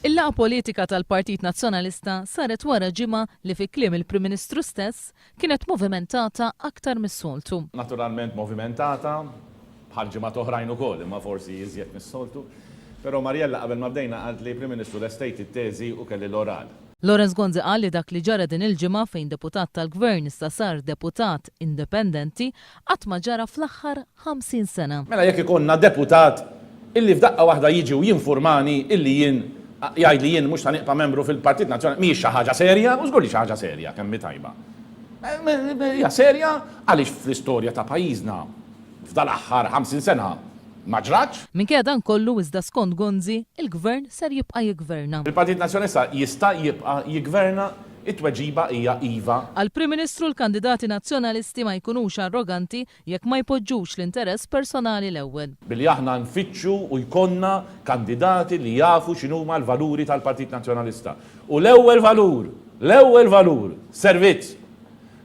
Il-laqa politika tal-Partit Nazzjonalista saret wara ġimgħa li fi kliem il-Prim Ministru stess kienet movimentata aktar mis-soltu. Naturalment movimentata, bħal ġimgħat oħrajn ukoll, imma forsi iżjed mis-soltu. Però Mariella qabel ma bdejna qalt li Prim Ministru lestejt it-teżi u kelli l-oral. Lorenz Gonzi qal li dak li ġara din il-ġimgħa fejn deputat tal-Gvern issa sar deputat indipendenti qatt ma ġara fl-aħħar 50 sena. Mela jekk ikonna deputat illi f'daqqa waħda jiġi u jinformani illi jien jgħid li jien mhux ta' nieqa' membru fil-Partit Nazzjonali mhijiex xi ħaġa serja, u żgur li xi ħaġa serja kemm tajba. Hija serja għaliex fl-istorja ta' pajjiżna f'dal aħħar 50 sena ma ġratx. Minkejja dan kollu iżda skont Gonzi, il-Gvern ser jibqa' jiggverna. Il-Partit Nazzjonalista jista' jibqa' jiggverna, it-tweġiba hija iva. Għall-Prim Ministru l-kandidati nazzjonalisti ma jkunux arroganti jekk ma jpoġġux l-interess personali l-ewwel. Billi aħna nfittxu u jkollna kandidati li jafu x'inhuma l-valuri tal-Partit Nazzjonalista. U l-ewwel valur, servizz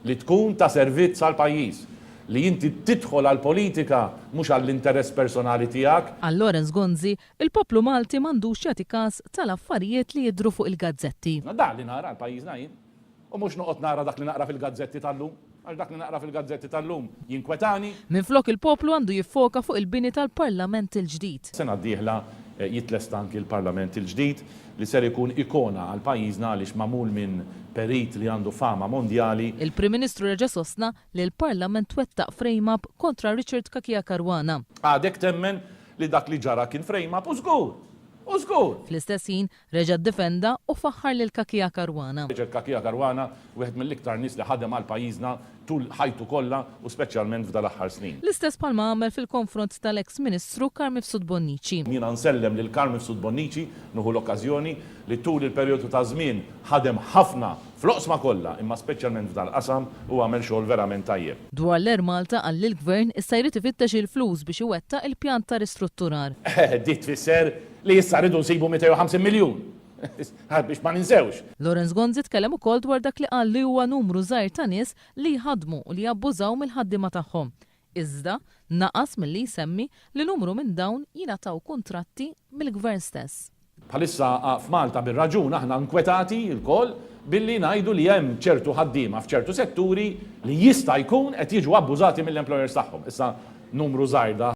li tkun ta' servizz għall pajjiż. Li inti tidħol għal-politika mhux għall-interess personali tiegħek. Għal Lorenz Gonzi, il-poplu Malti m'għandux jagħti każ tal-affarijiet li jidhru fuq il-gazzetti. Dak li nara l-pajjiżna jien. U mhux noqgħod nara dak li naqra fil-gazzetti tal-lum. Għax dak li naqra fil-gazzetti tal-lum jinkwetani. Minflok il-poplu għandu jiffoka fuq il-bini tal-Parlament il-ġdid. Sena d-dieħla jitlesta anki l-Parlament il-ġdid li ser ikun ikona għal pajjiżna għaliex magħmul minn perit li għandu fama mondjali. Il-Prim Ministru reġa' sostna li l-Parlament twettaq frame-up kontra Richard Kakija Karwana. Għadek temmen li dak li ġara kien frame-up u żgur. Fl-istess ħin reġa' ddefenda u faħħar lil Kakija Karwana. Richard Kakija Karwana wieħed mill-iktar nies li ħadem għal pajjiżna tul ħajtu kollha u speċjalment f'dal aħħar snin. L-istess palma għamel fil-konfront tal-eks Ministru Karmi Fsud Bonnici. Jiena nsellem lil Karmi Fsud Bonnici nuħu l-okkażjoni li tul il-perjodu ta' żmien ħadem ħafna fl-oqsma kollha, imma speċjalment f'dal qasam u għamel xogħol verament tajjeb. Dwar l-Er Malta qal li l-Gvern issa jrid ifittex il-flus biex iwettaq il-pjan ta' ristrutturar. Dit tfisser li issa rridu nsibu 250 miljun. Biex ma ninsewx. Lorenz Gonzi tkellem ukoll dwar dak li qal li huwa numru żgħir ta' nies li jħadmu u li jabbużaw mill-ħaddiema tagħhom. Iżda naqas milli jsemmi li numru minn dawn jingħataw kuntratti mill-Gvern stess. Bħalissa f'Malta bir-raġun aħna nkwetati l-koll billi ngħidu li hemm ċertu ħaddiema f'ċertu setturi li jista' jkun qed jiġu abbużati mill-employers tagħhom. Issa numru żgħir